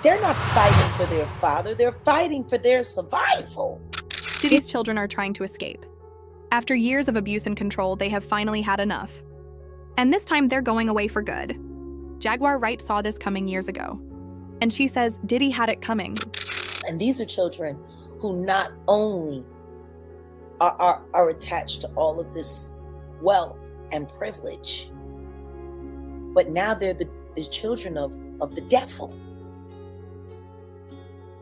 They're not fighting for their father, they're fighting for their survival. Diddy's children are trying to escape. After years of abuse and control, they have finally had enough. And this time, they're going away for good. Jaguar Wright saw this coming years ago. And she says Diddy had it coming. And these are children who not only are attached to all of this wealth and privilege, but now they're the children of the devil.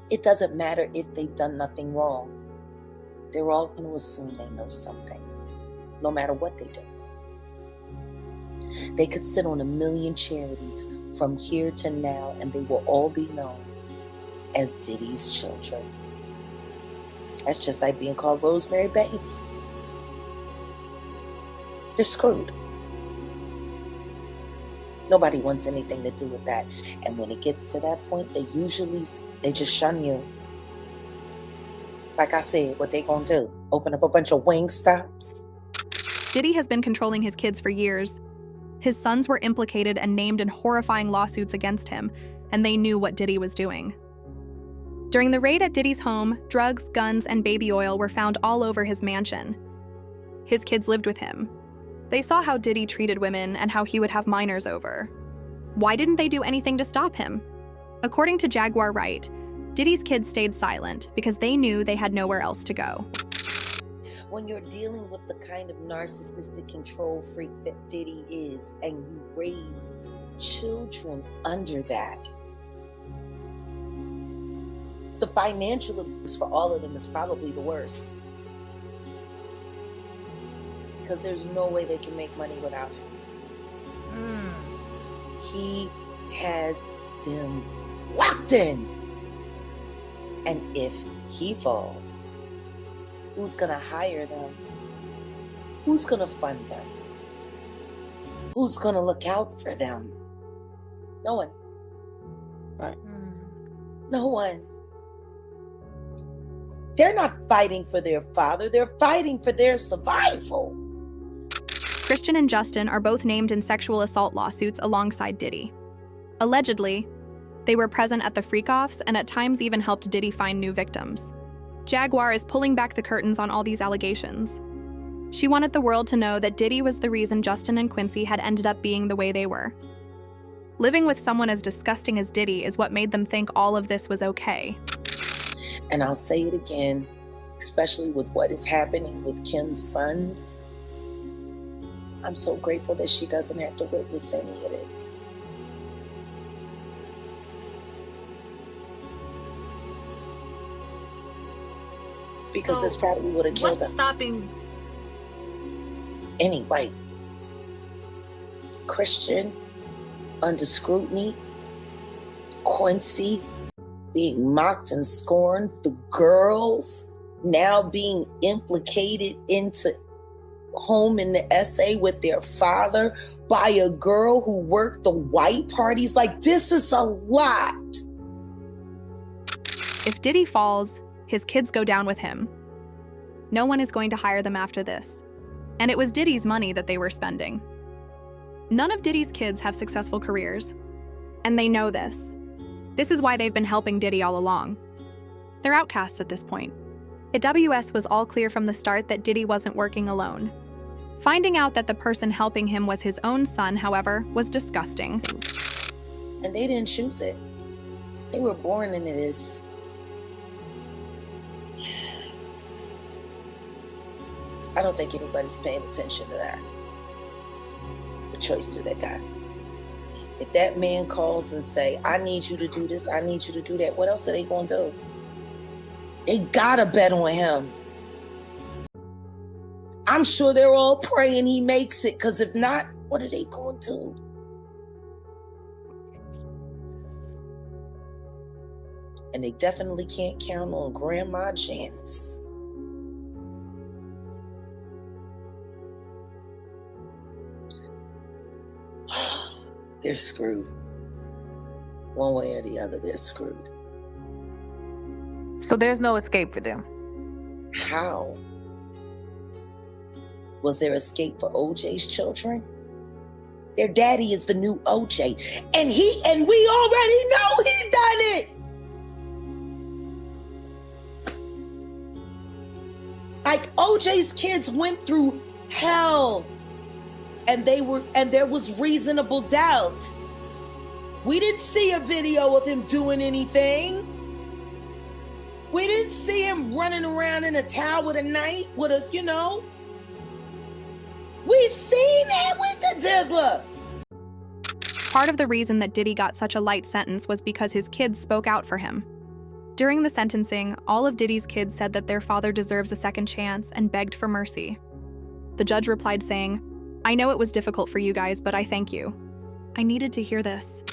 It doesn't matter if they've done nothing wrong. They're all going to assume they know something, no matter what they do. They could sit on 1 million charities from here to now, and they will all be known as Diddy's children. That's just like being called Rosemary Baby. You're screwed. Nobody wants anything to do with that. And when it gets to that point, they just shun you. Like I said, what they gonna do? Open up a bunch of wing stops? Diddy has been controlling his kids for years. His sons were implicated and named in horrifying lawsuits against him, and they knew what Diddy was doing. During the raid at Diddy's home, drugs, guns, and baby oil were found all over his mansion. His kids lived with him. They saw how Diddy treated women and how he would have minors over. Why didn't they do anything to stop him? According to Jaguar Wright, Diddy's kids stayed silent because they knew they had nowhere else to go. When you're dealing with the kind of narcissistic control freak that Diddy is, and you raise children under that, the financial abuse for all of them is probably the worst. Because there's no way they can make money without him. He has them locked in. And if he falls, who's gonna hire them? Who's gonna fund them? Who's gonna look out for them? No one. Right. No one. They're not fighting for their father, they're fighting for their survival. Christian and Justin are both named in sexual assault lawsuits alongside Diddy. Allegedly, they were present at the freak-offs and at times even helped Diddy find new victims. Jaguar is pulling back the curtains on all these allegations. She wanted the world to know that Diddy was the reason Justin and Quincy had ended up being the way they were. Living with someone as disgusting as Diddy is what made them think all of this was okay. And I'll say it again, especially with what is happening with Kim's sons. I'm so grateful that she doesn't have to witness any of this. Because this probably would have killed What's him. stopping? Anyway, Christian under scrutiny, Quincy being mocked and scorned, the girls now being implicated into home in the SA with their father by a girl who worked the white parties. Like, this is a lot. If Diddy falls, his kids go down with him. No one is going to hire them after this. And it was Diddy's money that they were spending. None of Diddy's kids have successful careers. And they know this. This is why they've been helping Diddy all along. They're outcasts at this point. At WS was all clear from the start that Diddy wasn't working alone. Finding out that the person helping him was his own son, however, was disgusting. And they didn't choose it. They were born into this. I don't think anybody's paying attention to that. The choice that they got. If that man calls and say, I need you to do this, I need you to do that, what else are they going to do? They gotta bet on him. I'm sure they're all praying he makes it, because if not, what are they going to do? And they definitely can't count on Grandma Janice. They're screwed. One way or the other, they're screwed. So there's no escape for them. How? Was there escape for OJ's children? Their daddy is the new OJ. And we already know he done it. Like OJ's kids went through hell, and there was reasonable doubt. We didn't see a video of him doing anything. We didn't see him running around in a towel with a knife, with a, We seen that with the diddler. Part of the reason that Diddy got such a light sentence was because his kids spoke out for him. During the sentencing, all of Diddy's kids said that their father deserves a second chance and begged for mercy. The judge replied saying, "I know it was difficult for you guys, but I thank you. I needed to hear this."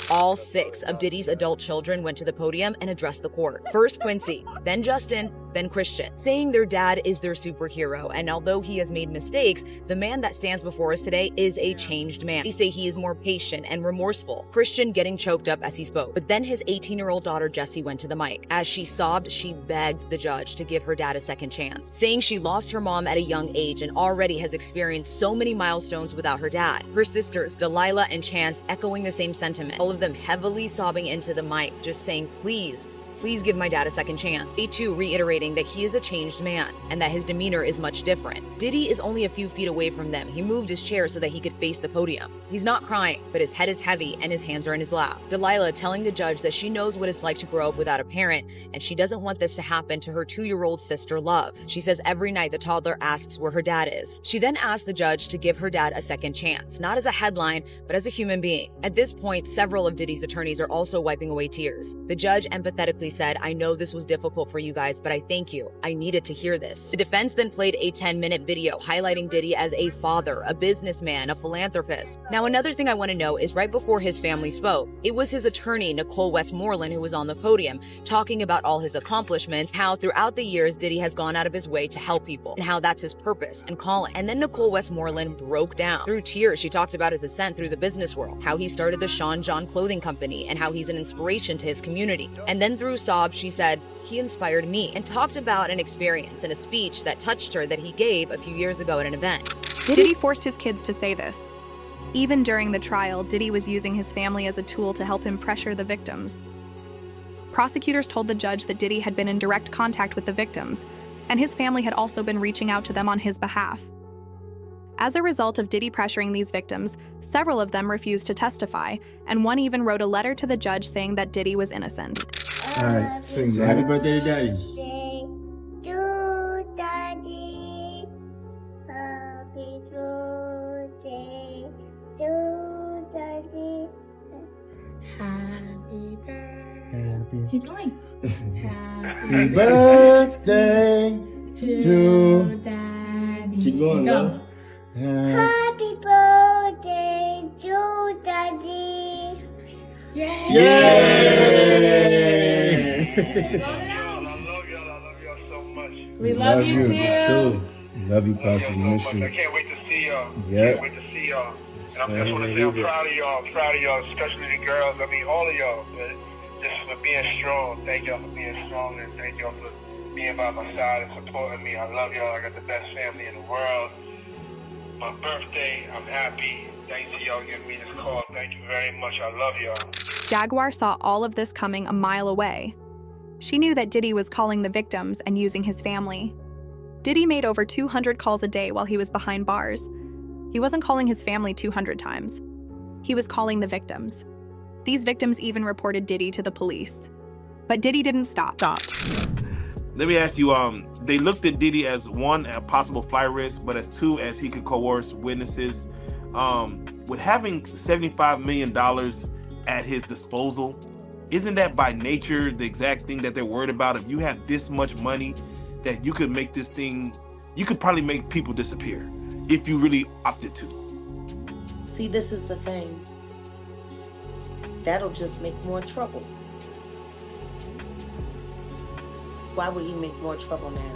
All 6 of Diddy's adult children went to the podium and addressed the court. First Quincy, then Justin, then Christian, saying their dad is their superhero, and although he has made mistakes, the man that stands before us today is a changed man. They say he is more patient and remorseful. Christian getting choked up as he spoke. But then his 18-year-old daughter Jessie went to the mic. As she sobbed, she begged the judge to give her dad a second chance, saying she lost her mom at a young age and already has experienced so many milestones without her dad. Her sisters, Delilah and Chance, echoing the same sentiment, all of them heavily sobbing into the mic, just saying, please give my dad a second chance. They too reiterating that he is a changed man and that his demeanor is much different. Diddy is only a few feet away from them. He moved his chair so that he could face the podium. He's not crying, but his head is heavy and his hands are in his lap. Delilah telling the judge that she knows what it's like to grow up without a parent and she doesn't want this to happen to her 2-year-old sister, Love. She says every night the toddler asks where her dad is. She then asked the judge to give her dad a second chance, not as a headline, but as a human being. At this point, several of Diddy's attorneys are also wiping away tears. The judge empathetically said, "I know this was difficult for you guys, but I thank you. I needed to hear this." The defense then played a 10-minute video highlighting Diddy as a father, a businessman, a philanthropist. Now, another thing I want to know is right before his family spoke, it was his attorney, Nicole Westmoreland, who was on the podium talking about all his accomplishments, how throughout the years Diddy has gone out of his way to help people, and how that's his purpose and calling. And then Nicole Westmoreland broke down. Through tears, she talked about his ascent through the business world, how he started the Sean John clothing company, and how he's an inspiration to his community. And then through sobs, she said, "He inspired me," and talked about an experience in a speech that touched her that he gave a few years ago at an event. Diddy forced his kids to say this. Even during the trial, Diddy was using his family as a tool to help him pressure the victims. Prosecutors told the judge that Diddy had been in direct contact with the victims, and his family had also been reaching out to them on his behalf. As a result of Diddy pressuring these victims, several of them refused to testify, and one even wrote a letter to the judge saying that Diddy was innocent. All right, sing happy birthday to daddy. To daddy, happy birthday to daddy, happy birthday. Keep going. Happy birthday to daddy. Keep going, love. Happy birthday to daddy. Yay! I love y'all so much. We love you too. Love you, Pastor. I can't wait to see y'all. Yeah. Can't wait to see y'all. And I just want to say I'm proud of y'all. I'm proud of y'all, especially the girls. I mean, all of y'all. Just for being strong. Thank y'all for being strong, and thank y'all for being by my side and supporting me. I love y'all. I got the best family in the world. My birthday, I'm happy. Thanks to y'all giving me this call. Thank you very much. I love y'all. Jaguar saw all of this coming a mile away. She knew that Diddy was calling the victims and using his family. Diddy made over 200 calls a day while he was behind bars. He wasn't calling his family 200 times. He was calling the victims. These victims even reported Diddy to the police. But Diddy didn't stop. Let me ask you, they looked at Diddy as one, a possible flight risk, but as two, as he could coerce witnesses. With having $75 million at his disposal, isn't that by nature the exact thing that they're worried about? If you have this much money, that you could make this thing, you could probably make people disappear if you really opted to. See, this is the thing. That'll just make more trouble. Why would he make more trouble now?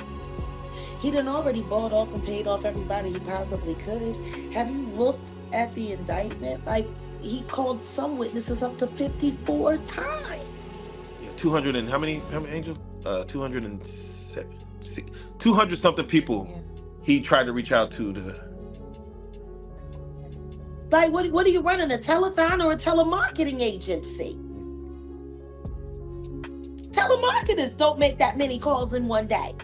He done already bought off and paid off everybody he possibly could. Have you looked at the indictment? Like, he called some witnesses up to 54 times. 200 and how many angels? 200 something people he tried to reach out to. Like, what are you running, a telethon or a telemarketing agency? Telemarketers don't make that many calls in one day.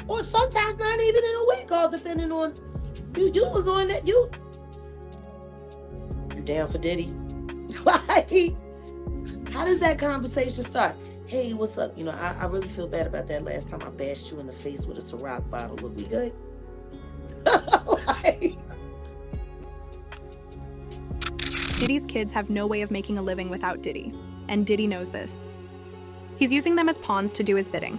or sometimes not even in a week, all depending on you was on that. You down for Diddy? Like, how does that conversation start? Hey, what's up? You know, I really feel bad about that last time I bashed you in the face with a Ciroc bottle. Would we good? Like, Diddy's kids have no way of making a living without Diddy, and Diddy knows this. He's using them as pawns to do his bidding.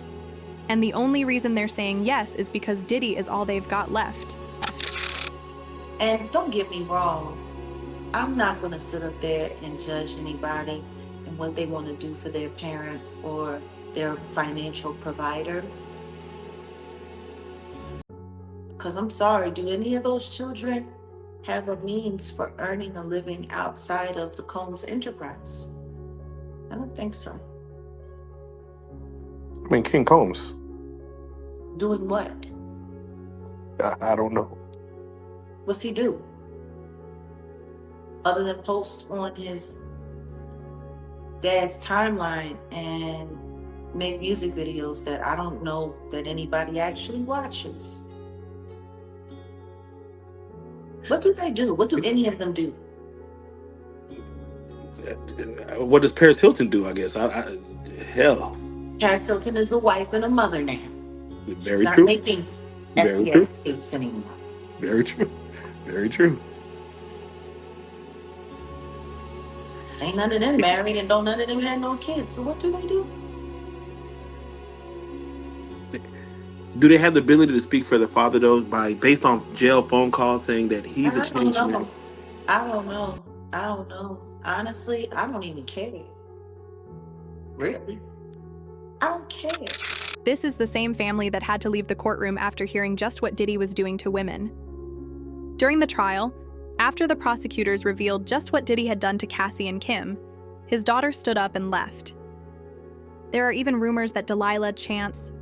And the only reason they're saying yes is because Diddy is all they've got left. and don't get me wrong, I'm not going to sit up there and judge anybody and what they want to do for their parent or their financial provider. Because I'm sorry, do any of those children have a means for earning a living outside of the Combs enterprise? I don't think so. I mean, King Combs. Doing what? I don't know. What's he do? Other than post on his dad's timeline and make music videos that I don't know that anybody actually watches. What do they do? What do any of them do? What does Paris Hilton do, I guess? Hell. Paris Hilton is a wife and a mother now. Very She's not true. making Very true. SCS tapes anymore. Very true. Very true. Ain't none of them married and don't none of them have no kids. So what do they do? Do they have the ability to speak for the father, though, based on jail phone calls saying that he's a I don't changed know. man? I don't know. Honestly, I don't even care. Really? I don't care. This is the same family that had to leave the courtroom after hearing just what Diddy was doing to women. During the trial, after the prosecutors revealed just what Diddy had done to Cassie and Kim, his daughter stood up and left. There are even rumors that Delilah, Chance,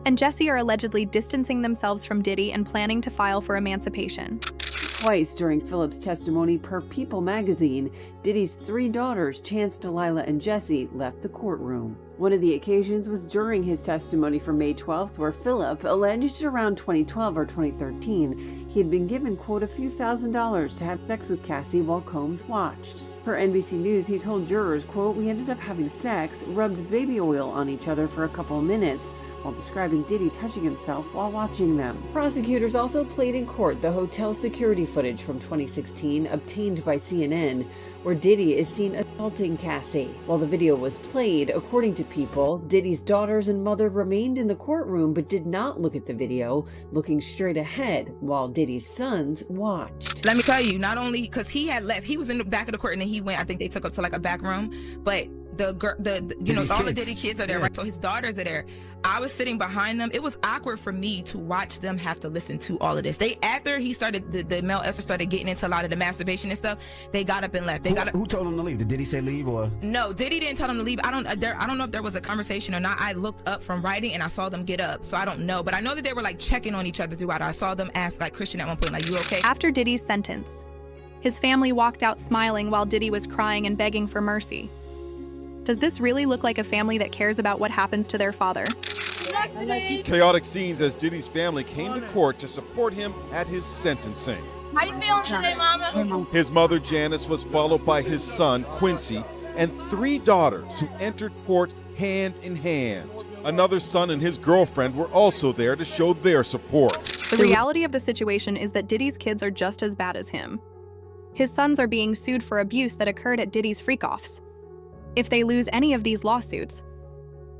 and Jesse are allegedly distancing themselves from Diddy and planning to file for emancipation. Twice during Phillips' testimony per People magazine, Diddy's 3 daughters, Chance, Delilah, and Jesse, left the courtroom. One of the occasions was during his testimony from May 12th, where Phillip alleged around 2012 or 2013 he had been given, quote, a few $1,000s to have sex with Cassie while Combs watched. Per NBC News, he told jurors, quote, we ended up having sex, rubbed baby oil on each other for a couple of minutes, while describing Diddy touching himself while watching them. Prosecutors also played in court the hotel security footage from 2016 obtained by CNN, where Diddy is seen assaulting Cassie. While the video was played, according to People, Diddy's daughters and mother remained in the courtroom but did not look at the video, looking straight ahead, while Diddy's sons watched. Let me tell you, not only because he had left, he was in the back of the court and then he went, I think they took up to like a back room, but the you know, all the Diddy kids are there, right? So his daughters are there. I was sitting behind them. It was awkward for me to watch them have to listen to all of this. After he started, the male Esther started getting into a lot of the masturbation and stuff, they got up and left. Who told them to leave? Did Diddy say leave or? No, Diddy didn't tell them to leave. I don't know if there was a conversation or not. I looked up from writing and I saw them get up. So I don't know, but I know that they were like checking on each other throughout. I saw them ask like Christian at one point, like, you okay? After Diddy's sentence, his family walked out smiling while Diddy was crying and begging for mercy. Does this really look like a family that cares about what happens to their father? Chaotic scenes as Diddy's family came to court to support him at his sentencing. How you feeling today, Mama? His mother, Janice, was followed by his son, Quincy, and 3 daughters who entered court hand in hand. Another son and his girlfriend were also there to show their support. The reality of the situation is that Diddy's kids are just as bad as him. His sons are being sued for abuse that occurred at Diddy's freak-offs. If they lose any of these lawsuits,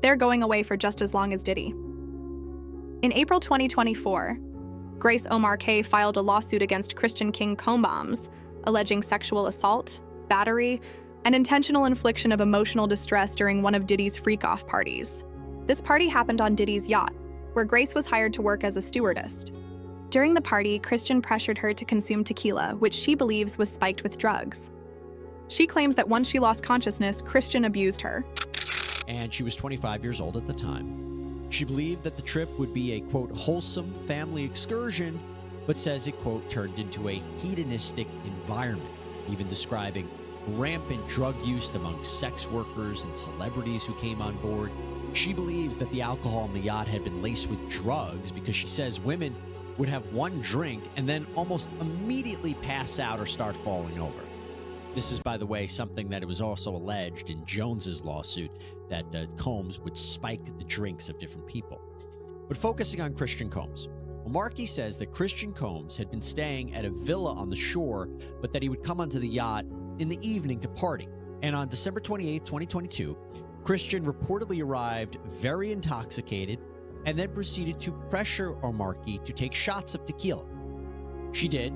they're going away for just as long as Diddy. In April 2024, Grace Omar K filed a lawsuit against Christian King Combs, alleging sexual assault, battery, and intentional infliction of emotional distress during one of Diddy's freak-off parties. This party happened on Diddy's yacht, where Grace was hired to work as a stewardess. During the party, Christian pressured her to consume tequila, which she believes was spiked with drugs. She claims that once she lost consciousness, Christian abused her. And she was 25 years old at the time. She believed that the trip would be a, quote, wholesome family excursion, but says it, quote, turned into a hedonistic environment, even describing rampant drug use among sex workers and celebrities who came on board, She believes that the alcohol on the yacht had been laced with drugs because she says women would have one drink and then almost immediately pass out or start falling over. This is, by the way, something that it was also alleged in Jones's lawsuit, that Combs would spike the drinks of different people. But focusing on Christian Combs, Markey says that Christian Combs had been staying at a villa on the shore, but that he would come onto the yacht in the evening to party. And on December 28, 2022, Christian reportedly arrived very intoxicated and then proceeded to pressure Markey to take shots of tequila. She did.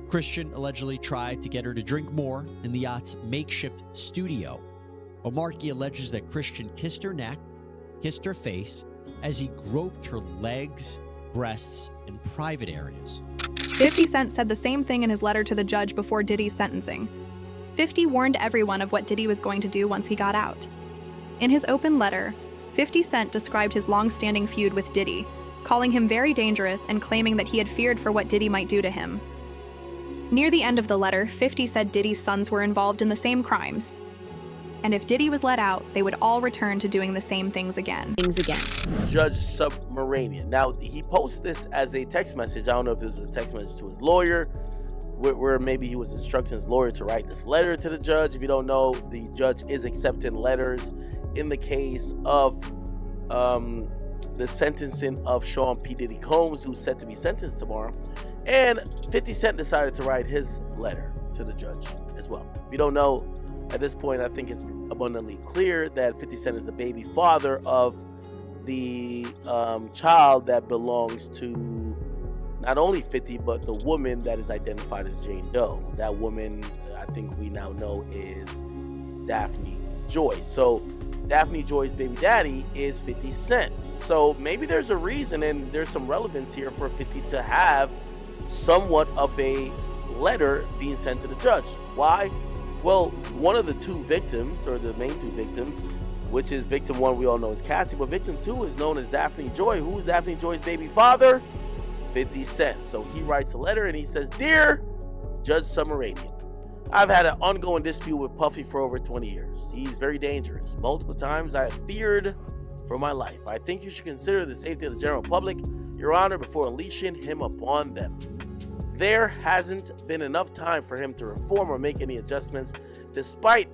Christian allegedly tried to get her to drink more in the yacht's makeshift studio. Markey alleges that Christian kissed her neck, kissed her face, as he groped her legs, breasts, and private areas. 50 Cent said the same thing in his letter to the judge before Diddy's sentencing. 50 warned everyone of what Diddy was going to do once he got out. In his open letter, 50 Cent described his long-standing feud with Diddy, calling him very dangerous and claiming that he had feared for what Diddy might do to him. Near the end of the letter, 50 said Diddy's sons were involved in the same crimes, and if Diddy was let out, they would all return to doing the same things again. Judge Submaranian. Now, he posts this as a text message. I don't know if this was a text message to his lawyer, where maybe he was instructing his lawyer to write this letter to the judge. If you don't know, the judge is accepting letters in the case of the sentencing of Sean P. Diddy Combs, who's set to be sentenced tomorrow. And 50 Cent decided to write his letter to the judge as well. If you don't know, at this point, I think it's abundantly clear that 50 Cent is the baby father of the child that belongs to not only 50, but the woman that is identified as Jane Doe. That woman, I think we now know, is Daphne Joy. So Daphne Joy's baby daddy is 50 Cent. So maybe there's a reason and there's some relevance here for 50 to have somewhat of a letter being sent to the judge. Why? Well, one of the two victims, or the main two victims, which is victim one, we all know is Cassie, but victim two is known as Daphne Joy. Who's Daphne Joy's baby father? 50 Cent. So he writes a letter and he says, "Dear Judge Submaranian, I've had an ongoing dispute with Puffy for over 20 years. He's very dangerous. Multiple times I have feared for my life. I think you should consider the safety of the general public, Your Honor, before unleashing him upon them. There hasn't been enough time for him to reform or make any adjustments, despite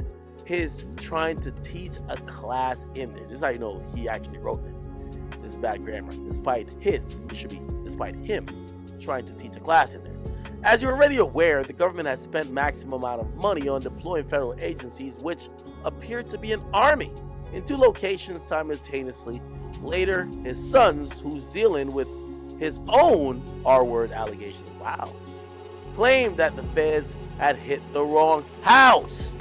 his trying to teach a class in there." This is how you know he actually wrote this. This is bad grammar. Despite him trying to teach a class in there. As you're already aware, the government has spent maximum amount of money on deploying federal agencies, which appear to be an army, in two locations simultaneously. Later, his sons, who's dealing with his own R-word allegations, claimed that the feds had hit the wrong house.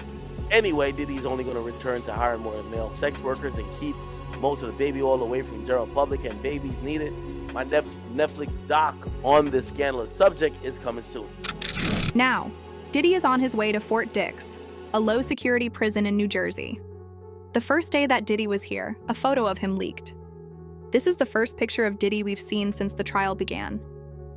Anyway, Diddy's only going to return to hiring more male sex workers and keep most of the baby oil away from the general public, and babies need it. My Netflix doc on this scandalous subject is coming soon. Now, Diddy is on his way to Fort Dix, a low-security prison in New Jersey. The first day that Diddy was here, a photo of him leaked. This is the first picture of Diddy we've seen since the trial began,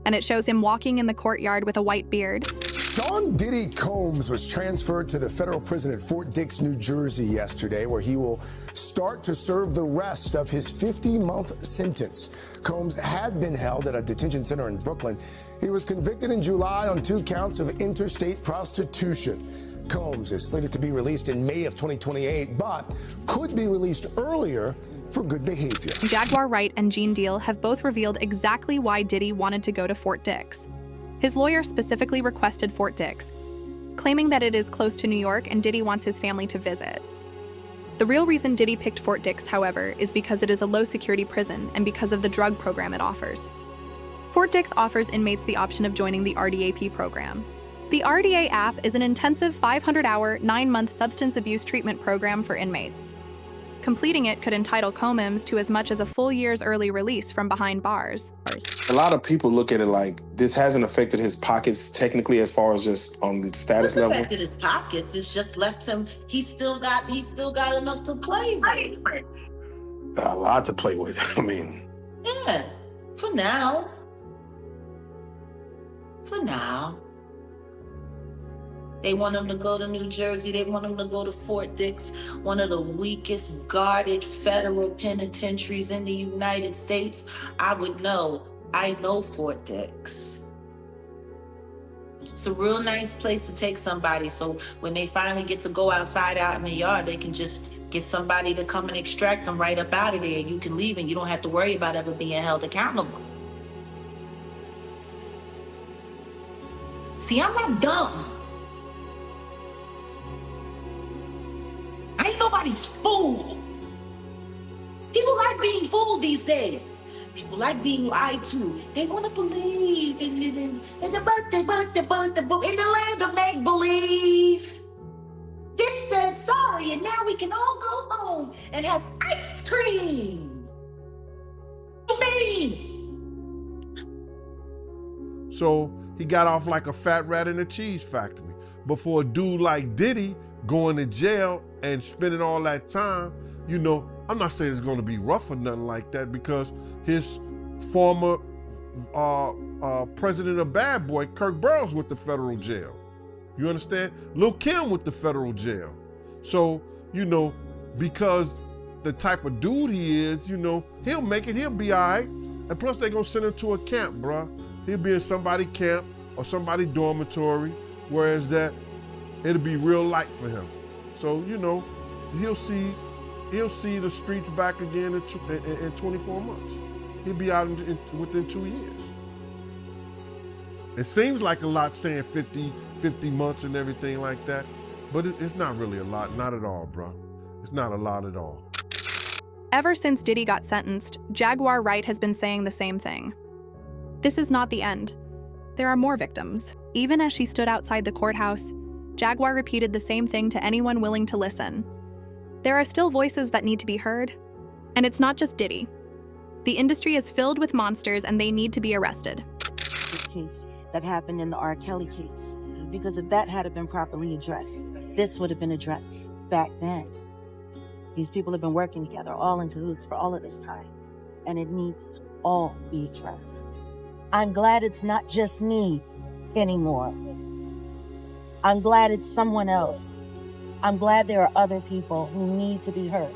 and it shows him walking in the courtyard with a white beard. Sean Diddy Combs was transferred to the federal prison at Fort Dix, New Jersey yesterday, where he will start to serve the rest of his 50-month sentence. Combs had been held at a detention center in Brooklyn. He was convicted in July on 2 counts of interstate prostitution. Combs is slated to be released in May of 2028, but could be released earlier for good behavior. Jaguar Wright and Gene Deal have both revealed exactly why Diddy wanted to go to Fort Dix. His lawyer specifically requested Fort Dix, claiming that it is close to New York and Diddy wants his family to visit. The real reason Diddy picked Fort Dix, however, is because it is a low-security prison and because of the drug program it offers. Fort Dix offers inmates the option of joining the RDAP program. The RDA app is an intensive 500-hour, 9-month substance abuse treatment program for inmates. Completing it could entitle Combs to as much as a full year's early release from behind bars. A lot of people look at it like this hasn't affected his pockets technically as far as just on the status level. It's affected his pockets. It's just left him. He's still got enough to play with. A lot to play with. I mean. Yeah, for now. They want him to go to New Jersey. They want him to go to Fort Dix, one of the weakest guarded federal penitentiaries in the United States. I would know. I know Fort Dix. It's a real nice place to take somebody. So when they finally get to go outside out in the yard, they can just get somebody to come and extract them right up out of there. You can leave and you don't have to worry about ever being held accountable. See, I'm not dumb. I ain't nobody's fool. People like being fooled these days. People like being lied to. They want to believe in the land of make-believe. They said sorry, and now we can all go home and have ice cream. So he got off like a fat rat in a cheese factory. But for a dude like Diddy going to jail and spending all that time, you know, I'm not saying it's going to be rough or nothing like that, because his former president of Bad Boy, Kirk Burrows, with the federal jail. You understand? Lil' Kim with the federal jail. So, you know, because the type of dude he is, you know, he'll make it, he'll be all right. And plus they're gonna send him to a camp, bruh. He'll be in somebody's camp or somebody's dormitory, whereas that it'll be real light for him. So, you know, he'll see the streets back again in 24 months. He'll be out within 2 years. It seems like a lot saying 50 months and everything like that, but it's not really a lot, not at all, bro. It's not a lot at all. Ever since Diddy got sentenced, Jaguar Wright has been saying the same thing. This is not the end. There are more victims. Even as she stood outside the courthouse, Jaguar repeated the same thing to anyone willing to listen. There are still voices that need to be heard, and it's not just Diddy. The industry is filled with monsters and they need to be arrested. This case that happened in the R. Kelly case, because if that had been properly addressed, this would have been addressed back then. These people have been working together, all in cahoots for all of this time, and it needs to all be addressed. I'm glad it's not just me anymore. I'm glad it's someone else. I'm glad there are other people who need to be heard.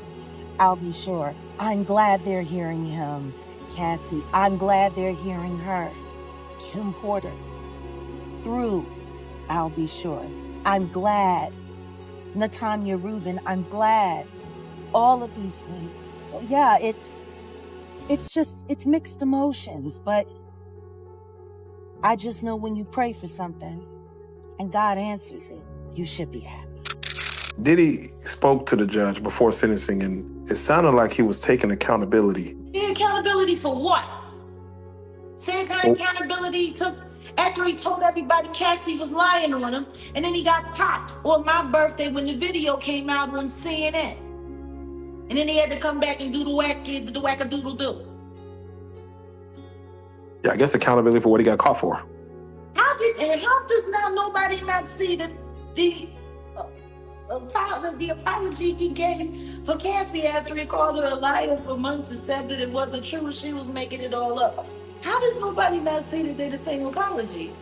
I'll be sure. I'm glad they're hearing him, Cassie. I'm glad they're hearing her, Kim Porter. Through, I'll be sure. I'm glad. Natanya Rubin, I'm glad. All of these things. So yeah, it's mixed emotions, but I just know when you pray for something and God answers it, you should be happy. Diddy spoke to the judge before sentencing, and it sounded like he was taking accountability. Accountability for what? Same kind of accountability he took after he told everybody Cassie was lying on him, and then he got popped on my birthday when the video came out on CNN. And then he had to come back and do the whack-a-doodle-doo. Yeah, I guess accountability for what he got caught for. How does now nobody not see that the apology he gave for Cassie after he called her a liar for months and said that it wasn't true, she was making it all up? How does nobody not see that they're the same apology?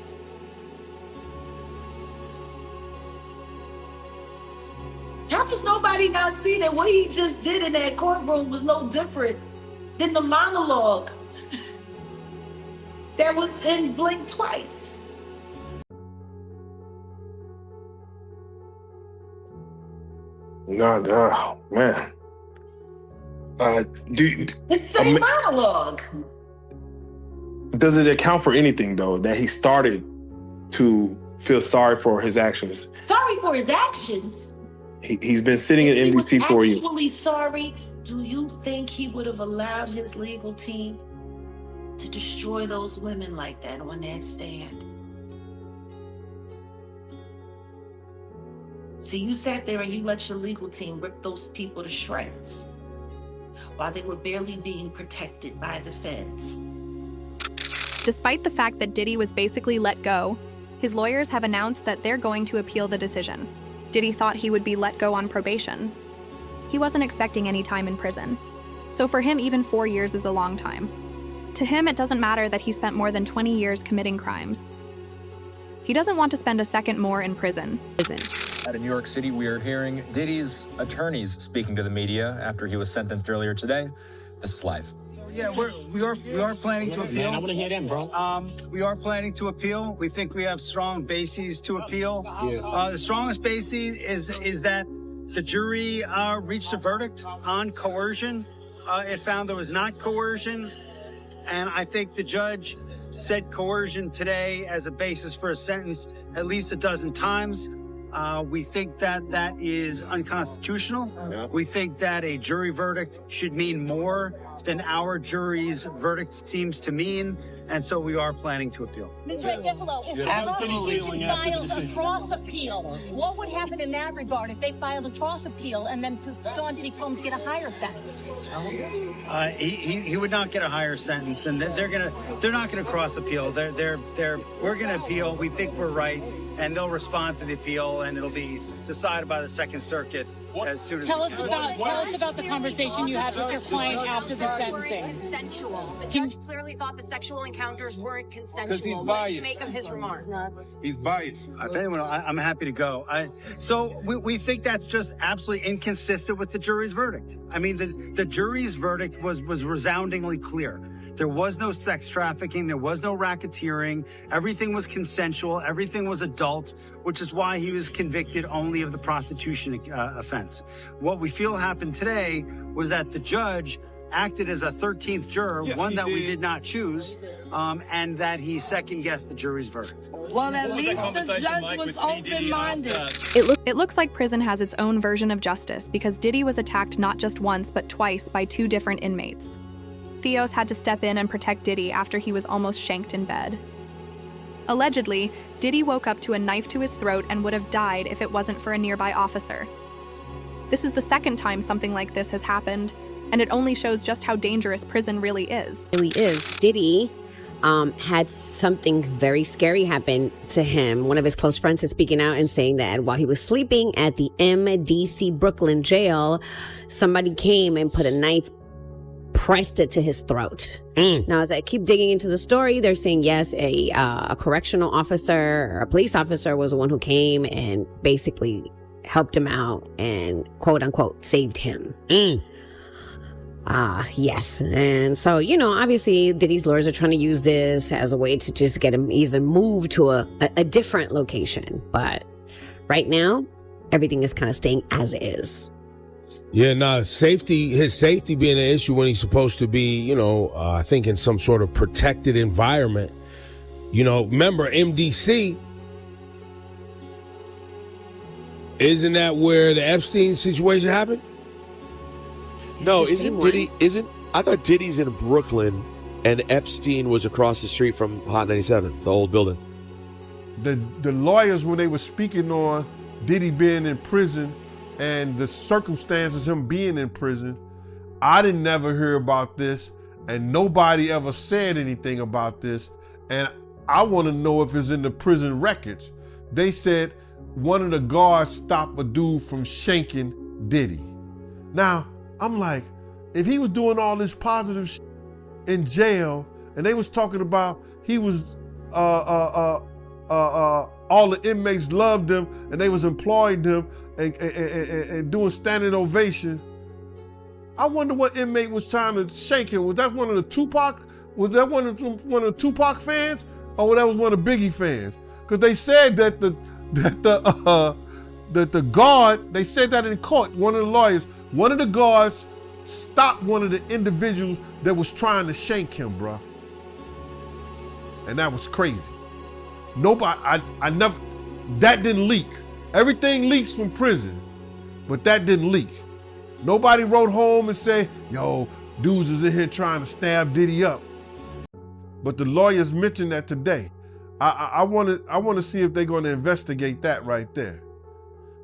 How does nobody not see that what he just did in that courtroom was no different than the monologue that was in Blink Twice? No, man. It's the same monologue. Does it account for anything, though, that he started to feel sorry for his actions? Sorry for his actions? He's been sitting in NBC for you. Actually sorry, do you think he would have allowed his legal team to destroy those women like that on that stand? See, you sat there and you let your legal team rip those people to shreds while they were barely being protected by the feds. Despite the fact that Diddy was basically let go, his lawyers have announced that they're going to appeal the decision. Diddy thought he would be let go on probation. He wasn't expecting any time in prison. So for him, even 4 years is a long time. To him, it doesn't matter that he spent more than 20 years committing crimes. He doesn't want to spend a second more in prison. Out of New York City, we are hearing Diddy's attorneys speaking to the media after he was sentenced earlier today. This is live. Yeah, we are planning to appeal. Man, I want to hear them, bro. We are planning to appeal. We think we have strong bases to appeal. The strongest basis is that the jury reached a verdict on coercion. It found there was not coercion, and I think the judge said coercion today as a basis for a sentence at least a dozen times. We think that that is unconstitutional. Yeah. We think that a jury verdict should mean more than our jury's verdict seems to mean, and so we are planning to appeal. Mr. Ruffalo, if the prosecution files a cross appeal, what would happen in that regard if they filed a cross appeal and then Sean Diddy Combs get a higher sentence? He would not get a higher sentence, and they're not gonna cross appeal. We're gonna appeal. We think we're right, and they'll respond to the appeal, and it'll be decided by the Second Circuit as soon as. Tell us about the conversation you had with your client after the sentencing. Consensual. The judge clearly thought the sexual encounters weren't consensual. Because he's What did you biased. make of his remarks? He's biased. If anyone, I'm happy to go. So we think that's just absolutely inconsistent with the jury's verdict. I mean, the jury's verdict was resoundingly clear. There was no sex trafficking. There was no racketeering. Everything was consensual. Everything was adult, which is why he was convicted only of the prostitution offense. What we feel happened today was that the judge acted as a 13th juror, one that we did not choose, and that he second-guessed the jury's verdict. Well, at least the judge was open-minded. It looks like prison has its own version of justice because Diddy was attacked not just once but twice by 2 different inmates. Theos had to step in and protect Diddy after he was almost shanked in bed. Allegedly, Diddy woke up to a knife to his throat and would have died if it wasn't for a nearby officer. This is the second time something like this has happened, and it only shows just how dangerous prison really is. Diddy had something very scary happen to him. One of his close friends is speaking out and saying that while he was sleeping at the MDC Brooklyn jail, somebody came and put a knife, pressed it to his throat. Now, as I keep digging into the story, they're saying, yes, a correctional officer or a police officer was the one who came and basically helped him out and quote unquote saved him. Yes. And so, obviously Diddy's lawyers are trying to use this as a way to just get him even moved to a different location. But right now, everything is kind of staying as is. Yeah, his safety being an issue when he's supposed to be, I think in some sort of protected environment. Remember MDC? Isn't that where the Epstein situation happened? No, I thought Diddy's in Brooklyn and Epstein was across the street from Hot 97, the old building. The lawyers, when they were speaking on Diddy being in prison and the circumstances him being in prison, I didn't never hear about this, and nobody ever said anything about this, and I want to know if it's in the prison records. They said one of the guards stopped a dude from shanking Diddy. Now, I'm like, if he was doing all this positive shit in jail, and they was talking about he was, all the inmates loved him, and they was employing him and doing standing ovation. I wonder what inmate was trying to shake him. Was that one of the Tupac? Was that one of the Tupac fans, or that was one of the Biggie fans? Because they said that the guard, they said that in court. One of the lawyers, one of the guards stopped one of the individuals that was trying to shank him, bruh. And that was crazy. Nobody, I never, that didn't leak. Everything leaks from prison, but that didn't leak. Nobody wrote home and said, yo, dudes is in here trying to stab Diddy up. But the lawyers mentioned that today. I want to see if they're going to investigate that right there.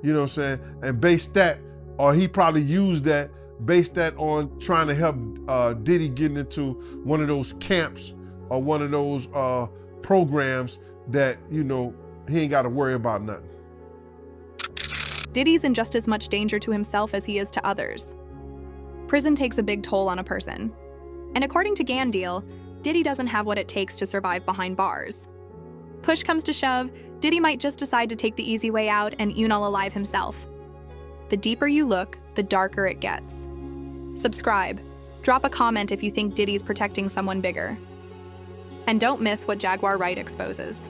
You know what I'm saying? And base that, or he probably used that, base that on trying to help Diddy getting into one of those camps or one of those programs that, he ain't got to worry about nothing. Diddy's in just as much danger to himself as he is to others. Prison takes a big toll on a person. And according to Gandeal, Diddy doesn't have what it takes to survive behind bars. Push comes to shove, Diddy might just decide to take the easy way out and Unal alive himself. The deeper you look, the darker it gets. Subscribe. Drop a comment if you think Diddy's protecting someone bigger. And don't miss what Jaguar Wright exposes.